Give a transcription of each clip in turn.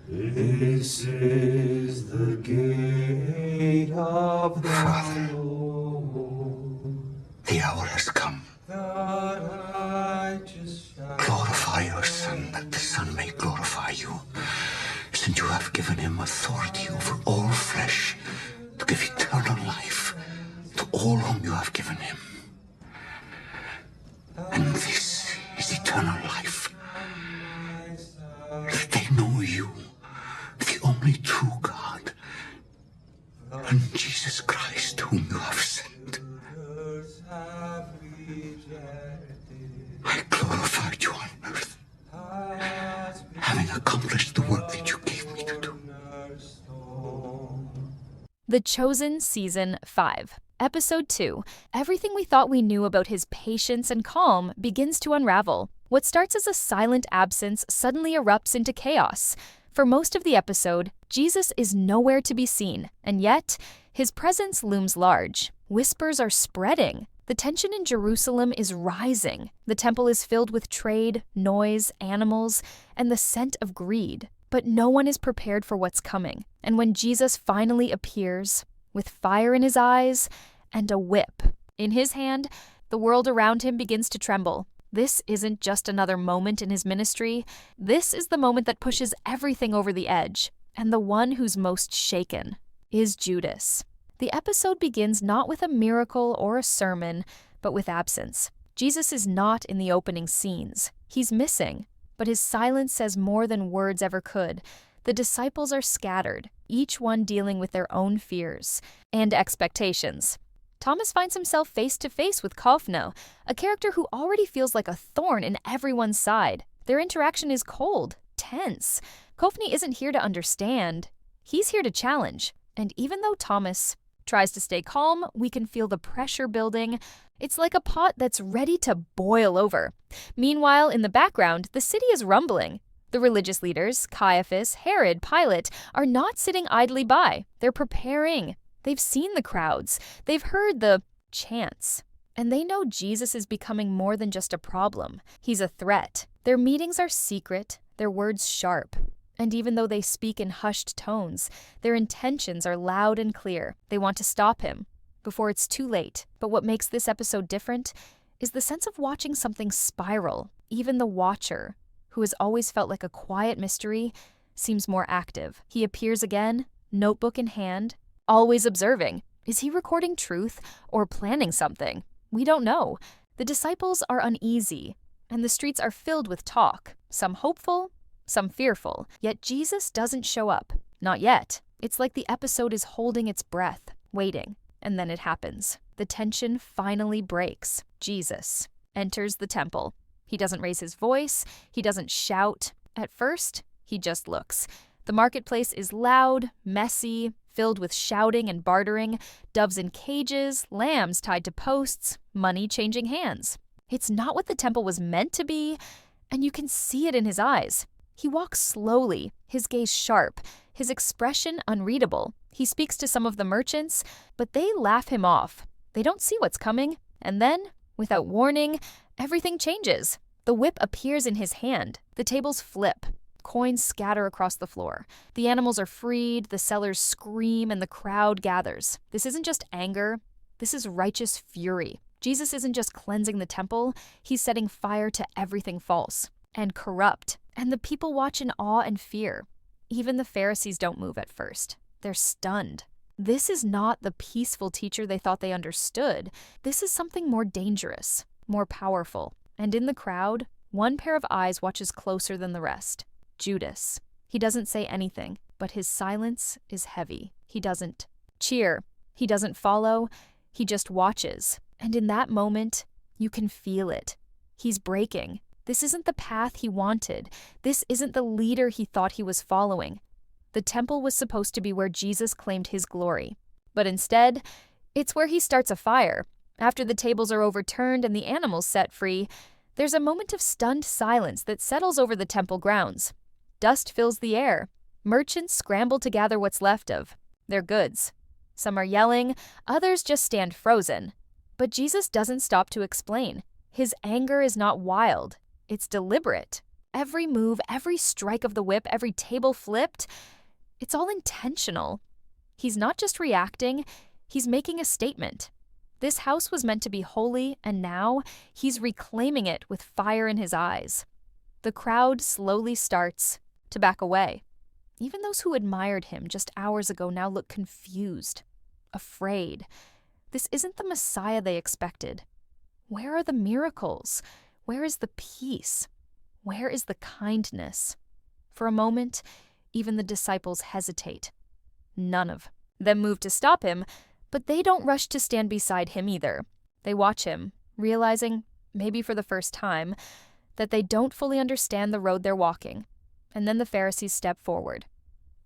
This is the gate of the Father, Lord. the hour has come. The righteous shall Glorify your Son, that the Son may glorify you, since you have given him authority over all flesh to give eternal life to all whom you have given him. And this is eternal life, that they know you, the only true God, and Jesus Christ, whom you have sent. I glorified you on earth, having accomplished the work that you gave me to do. The Chosen Season 5. Episode 2. Everything we thought we knew about his patience and calm begins to unravel. What starts as a silent absence suddenly erupts into chaos. For most of the episode, Jesus is nowhere to be seen, and yet, his presence looms large. Whispers are spreading. The tension in Jerusalem is rising. The temple is filled with trade, noise, animals, and the scent of greed. But no one is prepared for what's coming. And when Jesus finally appears, with fire in his eyes and a whip in his hand, the world around him begins to tremble. This isn't just another moment in his ministry. This is the moment that pushes everything over the edge. And the one who's most shaken is Judas. The episode begins not with a miracle or a sermon, but with absence. Jesus is not in the opening scenes. He's missing, but his silence says more than words ever could. The disciples are scattered, each one dealing with their own fears and expectations. Thomas finds himself face to face with Caiaphas, a character who already feels like a thorn in everyone's side. Their interaction is cold, tense. Caiaphas isn't here to understand. He's here to challenge. And even though Thomas tries to stay calm, we can feel the pressure building. It's like a pot that's ready to boil over. Meanwhile, in the background, the city is rumbling. The religious leaders, Caiaphas, Herod, Pilate, are not sitting idly by. They're preparing. They've seen the crowds. They've heard the chants. And they know Jesus is becoming more than just a problem. He's a threat. Their meetings are secret, their words sharp. And even though they speak in hushed tones, their intentions are loud and clear. They want to stop him before it's too late. But what makes this episode different is the sense of watching something spiral. Even the watcher, who has always felt like a quiet mystery, seems more active. He appears again, notebook in hand, always observing. Is he recording truth or planning something? We don't know. The disciples are uneasy, and the streets are filled with talk, some hopeful, some fearful. Yet Jesus doesn't show up. Not yet. It's like the episode is holding its breath, waiting, and then it happens. The tension finally breaks. Jesus enters the temple. He doesn't raise his voice. He doesn't shout. At first, he just looks. The marketplace is loud, messy, filled with shouting and bartering, doves in cages, lambs tied to posts, money changing hands. It's not what the temple was meant to be, and you can see it in his eyes. He walks slowly, his gaze sharp, his expression unreadable. He speaks to some of the merchants, but they laugh him off. They don't see what's coming, and then, without warning, everything changes. The whip appears in his hand. The tables flip. Coins scatter across the floor. The animals are freed, the sellers scream, and the crowd gathers. This isn't just anger. This is righteous fury. Jesus isn't just cleansing the temple. He's setting fire to everything false and corrupt. And the people watch in awe and fear. Even the Pharisees don't move at first. They're stunned. This is not the peaceful teacher they thought they understood. This is something more dangerous, more powerful. And in the crowd, one pair of eyes watches closer than the rest. Judas. He doesn't say anything, but his silence is heavy. He doesn't cheer. He doesn't follow. He just watches. And in that moment, you can feel it. He's breaking. This isn't the path he wanted. This isn't the leader he thought he was following. The temple was supposed to be where Jesus claimed his glory. But instead, it's where he starts a fire. After the tables are overturned and the animals set free, there's a moment of stunned silence that settles over the temple grounds. Dust fills the air. Merchants scramble to gather what's left of their goods. Some are yelling, others just stand frozen. But Jesus doesn't stop to explain. His anger is not wild. It's deliberate. every move, every strike of the whip, every table flipped, it's all intentional. He's not just reacting, he's making a statement. This house was meant to be holy, and now he's reclaiming it with fire in his eyes. The crowd slowly starts to back away. Even those who admired him just hours ago now look confused, afraid. This isn't the Messiah they expected. Where are the miracles? Where is the peace? Where is the kindness? For a moment, even the disciples hesitate. None of them move to stop him, but they don't rush to stand beside him either. They watch him, realizing, maybe for the first time, that they don't fully understand the road they're walking. And then the Pharisees step forward.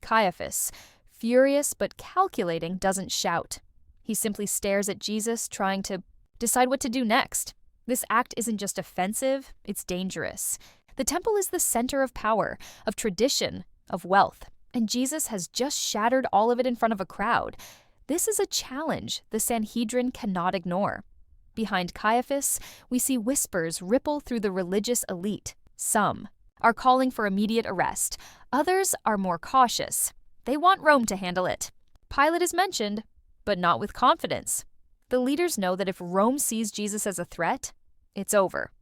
Caiaphas, furious but calculating, doesn't shout. He simply stares at Jesus, trying to decide what to do next. This act isn't just offensive, it's dangerous. The temple is the center of power, of tradition, of wealth, and Jesus has just shattered all of it in front of a crowd. This is a challenge the Sanhedrin cannot ignore. Behind Caiaphas, we see whispers ripple through the religious elite. Some are calling for immediate arrest. Others are more cautious. They want Rome to handle it. Pilate is mentioned, but not with confidence. The leaders know that if Rome sees Jesus as a threat, it's over.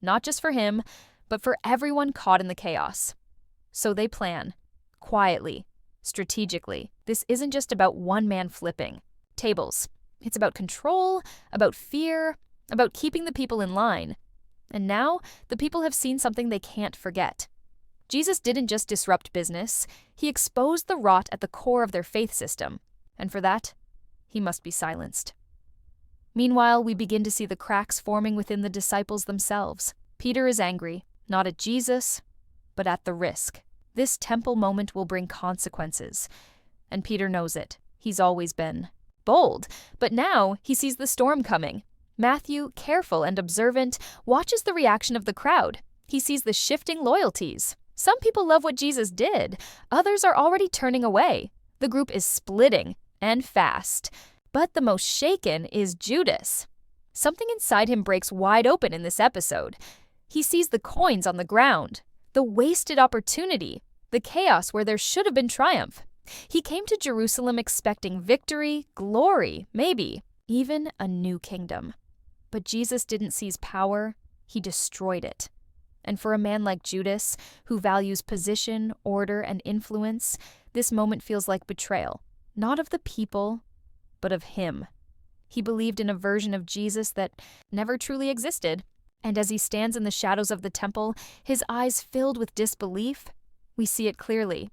Not just for him, but for everyone caught in the chaos. So they plan, quietly, strategically. This isn't just about one man flipping tables. It's about control, about fear, about keeping the people in line. And now, the people have seen something they can't forget. Jesus didn't just disrupt business, he exposed the rot at the core of their faith system. And for that, he must be silenced. Meanwhile, we begin to see the cracks forming within the disciples themselves. Peter is angry, not at Jesus, but at the risk. This temple moment will bring consequences. And Peter knows it. He's always been bold, but now he sees the storm coming. Matthew, careful and observant, watches the reaction of the crowd. He sees the shifting loyalties. Some people love what Jesus did. Others are already turning away. The group is splitting, and fast. But the most shaken is Judas. Something inside him breaks wide open in this episode. He sees the coins on the ground, the wasted opportunity, the chaos where there should have been triumph. He came to Jerusalem expecting victory, glory, maybe even a new kingdom. But Jesus didn't seize power, he destroyed it. And for a man like Judas, who values position, order, and influence, this moment feels like betrayal, not of the people, but of him. He believed in a version of Jesus that never truly existed, and as he stands in the shadows of the temple, his eyes filled with disbelief, we see it clearly.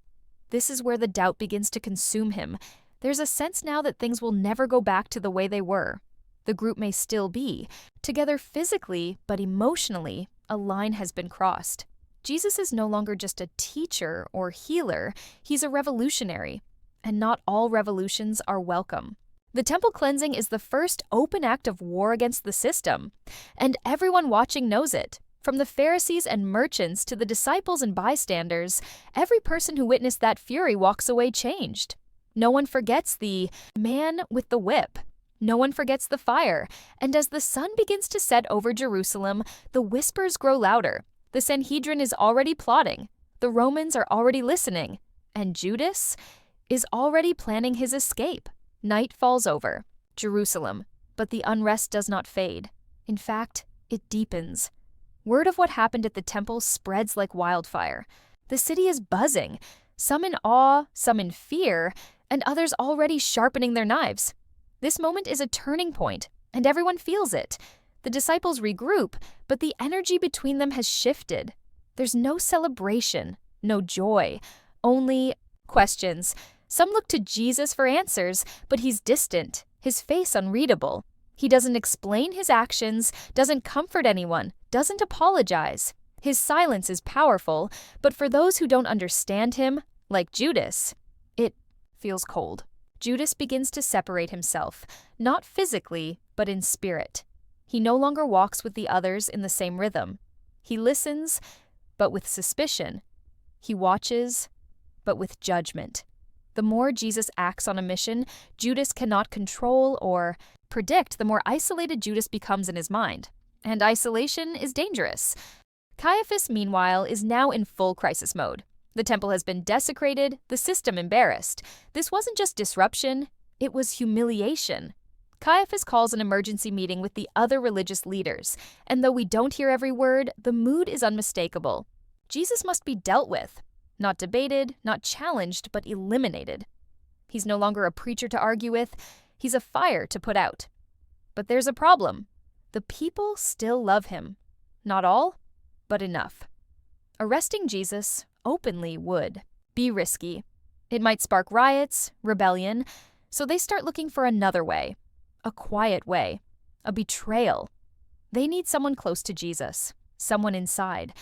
This is where the doubt begins to consume him. There's a sense now that things will never go back to the way they were. The group may still be together physically, but emotionally, a line has been crossed. Jesus is no longer just a teacher or healer, he's a revolutionary. And not all revolutions are welcome. The temple cleansing is the first open act of war against the system, and everyone watching knows it. From the Pharisees and merchants to the disciples and bystanders, every person who witnessed that fury walks away changed. No one forgets the man with the whip. No one forgets the fire. And as the sun begins to set over Jerusalem, the whispers grow louder. The Sanhedrin is already plotting. The Romans are already listening. And Judas is already planning his escape. Night falls over Jerusalem, but the unrest does not fade. In fact, it deepens. Word of what happened at the temple spreads like wildfire. The city is buzzing, some in awe, some in fear, and others already sharpening their knives. This moment is a turning point, and everyone feels it. The disciples regroup, but the energy between them has shifted. There's no celebration, no joy, only questions. Some look to Jesus for answers, but he's distant, his face unreadable. He doesn't explain his actions, doesn't comfort anyone, doesn't apologize. His silence is powerful, but for those who don't understand him, like Judas, it feels cold. Judas begins to separate himself, not physically, but in spirit. He no longer walks with the others in the same rhythm. He listens, but with suspicion. He watches, but with judgment. The more Jesus acts on a mission Judas cannot control or predict, the more isolated Judas becomes in his mind. And isolation is dangerous. Caiaphas, meanwhile, is now in full crisis mode. The temple has been desecrated, the system embarrassed. This wasn't just disruption, it was humiliation. Caiaphas calls an emergency meeting with the other religious leaders, and though we don't hear every word, the mood is unmistakable. Jesus must be dealt with. Not debated, not challenged, but eliminated. He's no longer a preacher to argue with, he's a fire to put out. But there's a problem. The people still love him. Not all, but enough. Arresting Jesus openly would be risky. It might spark riots, rebellion, so they start looking for another way. A quiet way. A betrayal. They need someone close to Jesus, someone inside.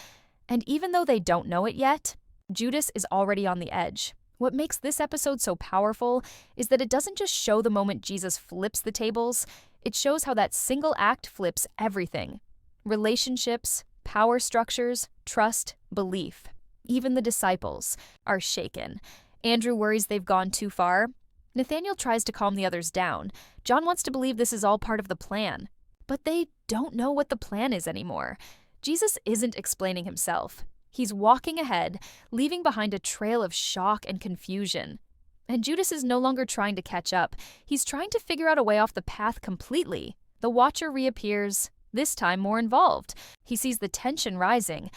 And even though they don't know it yet, Judas is already on the edge. What makes this episode so powerful is that it doesn't just show the moment Jesus flips the tables, it shows how that single act flips everything. Relationships, power structures, trust, belief. Even the disciples are shaken. Andrew worries they've gone too far. Nathanael tries to calm the others down. John wants to believe this is all part of the plan. But they don't know what the plan is anymore. Jesus isn't explaining himself. He's walking ahead, leaving behind a trail of shock and confusion. And Judas is no longer trying to catch up. He's trying to figure out a way off the path completely. The Watcher reappears, this time more involved. He sees the tension rising,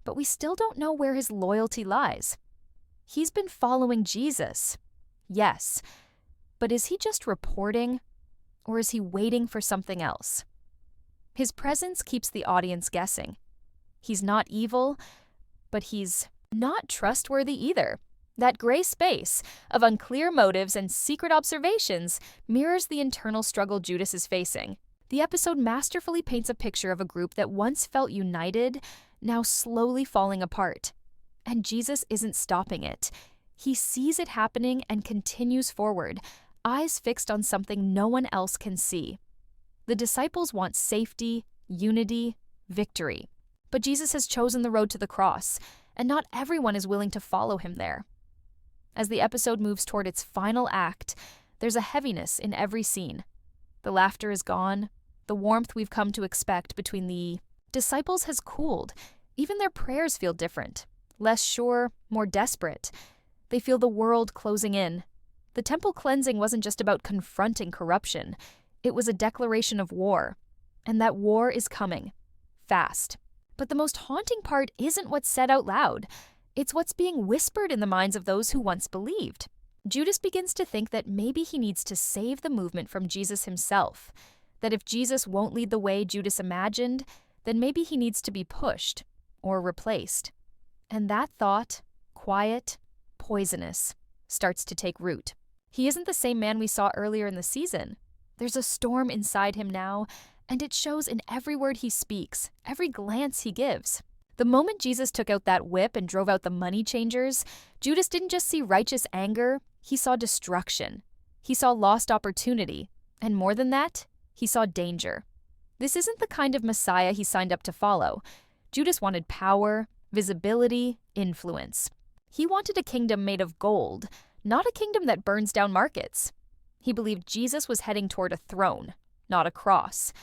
but we still don't know where his loyalty lies. He's been following Jesus. Yes, but is he just reporting, or is he waiting for something else? His presence keeps the audience guessing. He's not evil, but he's not trustworthy either. That gray space of unclear motives and secret observations mirrors the internal struggle Judas is facing. The episode masterfully paints a picture of a group that once felt united, now slowly falling apart. And Jesus isn't stopping it. He sees it happening and continues forward, eyes fixed on something no one else can see. The disciples want safety, unity, victory. But Jesus has chosen the road to the cross, and not everyone is willing to follow him there. As the episode moves toward its final act, there's a heaviness in every scene. The laughter is gone. The warmth we've come to expect between the disciples has cooled. Even their prayers feel different, less sure, more desperate. They feel the world closing in. The temple cleansing wasn't just about confronting corruption. It was a declaration of war. And that war is coming. Fast. But the most haunting part isn't what's said out loud. It's what's being whispered in the minds of those who once believed. Judas begins to think that maybe he needs to save the movement from Jesus himself. That if Jesus won't lead the way Judas imagined, then maybe he needs to be pushed or replaced. And that thought, quiet, poisonous, starts to take root. He isn't the same man we saw earlier in the season. There's a storm inside him now, and it shows in every word he speaks, every glance he gives. The moment Jesus took out that whip and drove out the money changers, Judas didn't just see righteous anger, he saw destruction. He saw lost opportunity, and more than that, he saw danger. This isn't the kind of Messiah he signed up to follow. Judas wanted power, visibility, influence. He wanted a kingdom made of gold, not a kingdom that burns down markets. He believed Jesus was heading toward a throne, not a cross.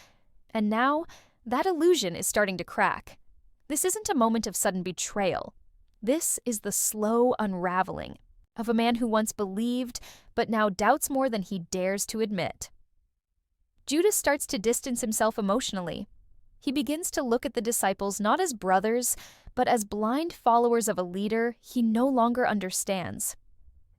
And now, that illusion is starting to crack. This isn't a moment of sudden betrayal. This is the slow unraveling of a man who once believed, but now doubts more than he dares to admit. Judas starts to distance himself emotionally. He begins to look at the disciples not as brothers, but as blind followers of a leader he no longer understands.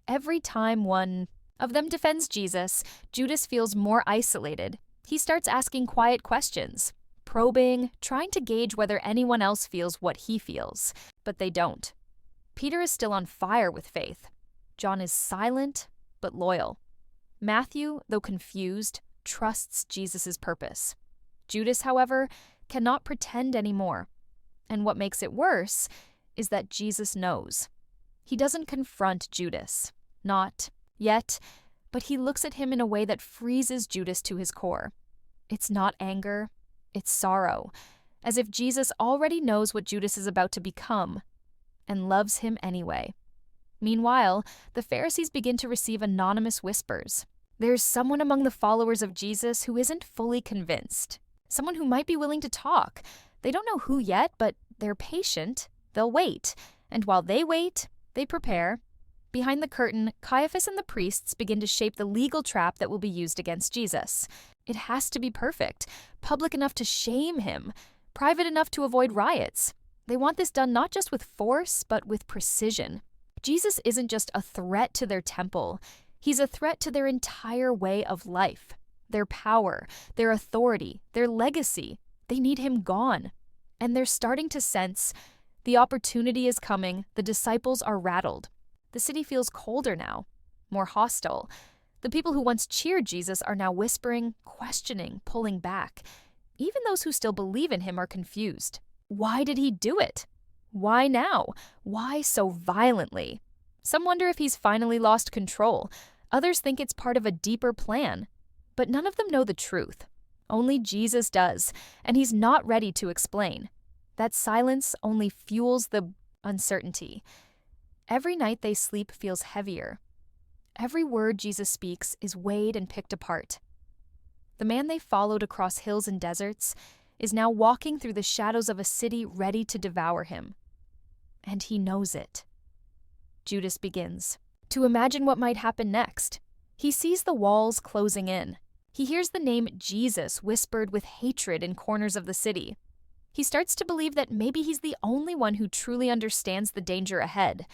Every time one of them defends Jesus, Judas feels more isolated. He starts asking quiet questions, probing, trying to gauge whether anyone else feels what he feels, but they don't. Peter is still on fire with faith. John is silent, but loyal. Matthew, though confused, trusts Jesus' purpose. Judas, however, cannot pretend anymore. And what makes it worse is that Jesus knows. He doesn't confront Judas. Not yet, but he looks at him in a way that freezes Judas to his core. It's not anger, it's sorrow, as if Jesus already knows what Judas is about to become and loves him anyway. Meanwhile, the Pharisees begin to receive anonymous whispers. There's someone among the followers of Jesus who isn't fully convinced. Someone who might be willing to talk. They don't know who yet, but They're patient, they'll wait, and while they wait, they prepare. Behind the curtain, Caiaphas and the priests begin to shape the legal trap that will be used against Jesus. It has to be perfect, public enough to shame him, private enough to avoid riots. They want this done not just with force, but with precision. Jesus isn't just a threat to their temple. He's a threat to their entire way of life, their power, their authority, their legacy. They need him gone. And they're starting to sense the opportunity is coming. The disciples are rattled. The city feels colder now, more hostile. The people who once cheered Jesus are now whispering, questioning, pulling back. Even those who still believe in him are confused. Why did he do it? Why now? Why so violently? Some wonder if he's finally lost control. Others think it's part of a deeper plan. But none of them know the truth. Only Jesus does, and he's not ready to explain. That silence only fuels the uncertainty. Every night they sleep feels heavier. Every word Jesus speaks is weighed and picked apart. The man they followed across hills and deserts is now walking through the shadows of a city ready to devour him. And he knows it. Judas begins to imagine what might happen next. He sees the walls closing in. He hears the name Jesus whispered with hatred in corners of the city. He starts to believe that maybe he's the only one who truly understands the danger ahead.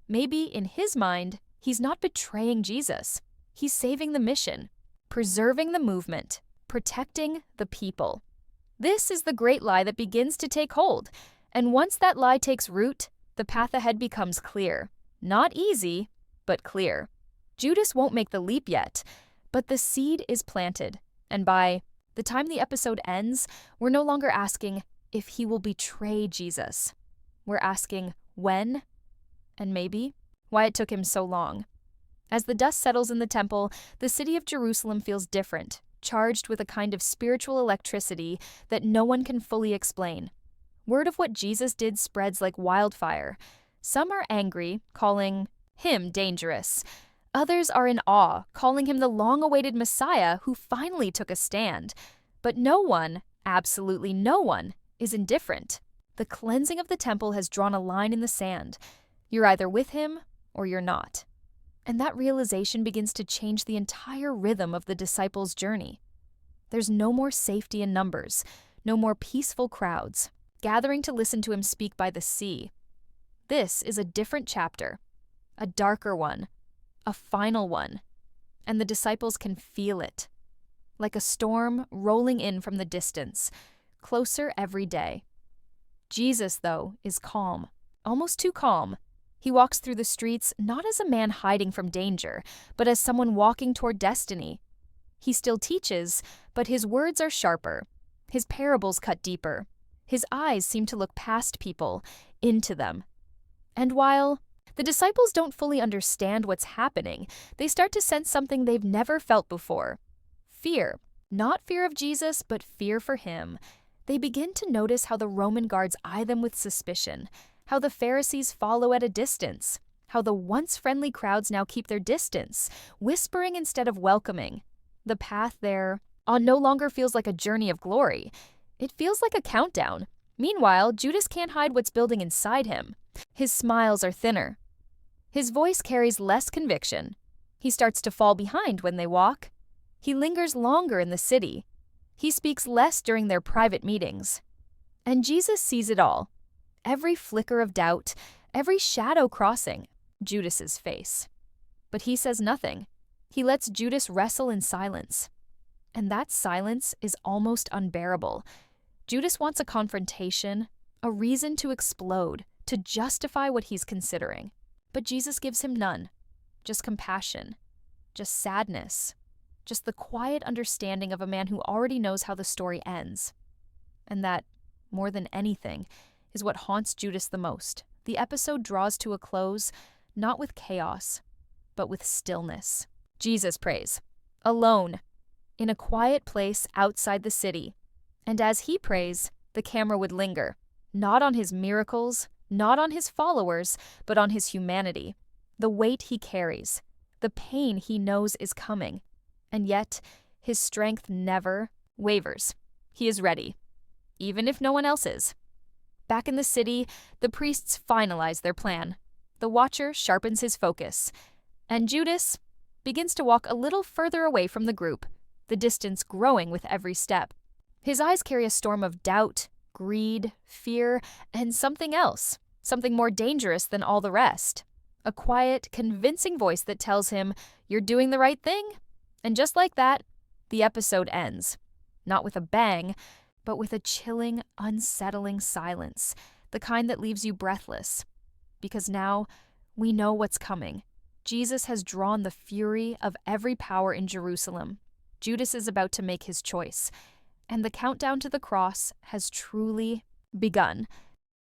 Maybe, in his mind, he's not betraying Jesus. He's saving the mission, preserving the movement, protecting the people. This is the great lie that begins to take hold. And once that lie takes root, the path ahead becomes clear. Not easy, but clear. Judas won't make the leap yet, but the seed is planted. And by the time the episode ends, we're no longer asking if he will betray Jesus. We're asking when, and maybe why it took him so long. As the dust settles in the temple, the city of Jerusalem feels different, charged with a kind of spiritual electricity that no one can fully explain. Word of what Jesus did spreads like wildfire. Some are angry, calling him dangerous. Others are in awe, calling him the long-awaited Messiah who finally took a stand. But no one, absolutely no one, is indifferent. The cleansing of the temple has drawn a line in the sand. You're either with him or you're not. And that realization begins to change the entire rhythm of the disciples' journey. There's no more safety in numbers, no more peaceful crowds, gathering to listen to him speak by the sea. This is a different chapter, a darker one, a final one, and the disciples can feel it, like a storm rolling in from the distance, closer every day. Jesus, though, is calm, almost too calm. He walks through the streets not as a man hiding from danger, but as someone walking toward destiny. He still teaches, but his words are sharper. His parables cut deeper. His eyes seem to look past people, into them. And while the disciples don't fully understand what's happening, they start to sense something they've never felt before. Fear. Not fear of Jesus, but fear for him. They begin to notice how the Roman guards eye them with suspicion, how the Pharisees follow at a distance, how the once friendly crowds now keep their distance, whispering instead of welcoming. The path there on no longer feels like a journey of glory. It feels like a countdown. Meanwhile, Judas can't hide what's building inside him. His smiles are thinner. His voice carries less conviction. He starts to fall behind when they walk. He lingers longer in the city. He speaks less during their private meetings. And Jesus sees it all. Every flicker of doubt, every shadow crossing Judas's face. But he says nothing. He lets Judas wrestle in silence. And that silence is almost unbearable. Judas wants a confrontation, a reason to explode, to justify what he's considering. But Jesus gives him none. Just compassion. Just sadness. Just the quiet understanding of a man who already knows how the story ends. And that, more than anything, is what haunts Judas the most. The episode draws to a close, not with chaos, but with stillness. Jesus prays, alone, in a quiet place outside the city. And as he prays, the camera would linger, not on his miracles, not on his followers, but on his humanity, the weight he carries, the pain he knows is coming. And yet, his strength never wavers. He is ready, even if no one else is. Back in the city, the priests finalize their plan. The Watcher sharpens his focus, and Judas begins to walk a little further away from the group, the distance growing with every step. His eyes carry a storm of doubt, greed, fear, and something else, something more dangerous than all the rest. A quiet, convincing voice that tells him, "You're doing the right thing." And just like that, the episode ends. Not with a bang, but with a chilling, unsettling silence, the kind that leaves you breathless. Because now, we know what's coming. Jesus has drawn the fury of every power in Jerusalem. Judas is about to make his choice, and the countdown to the cross has truly begun.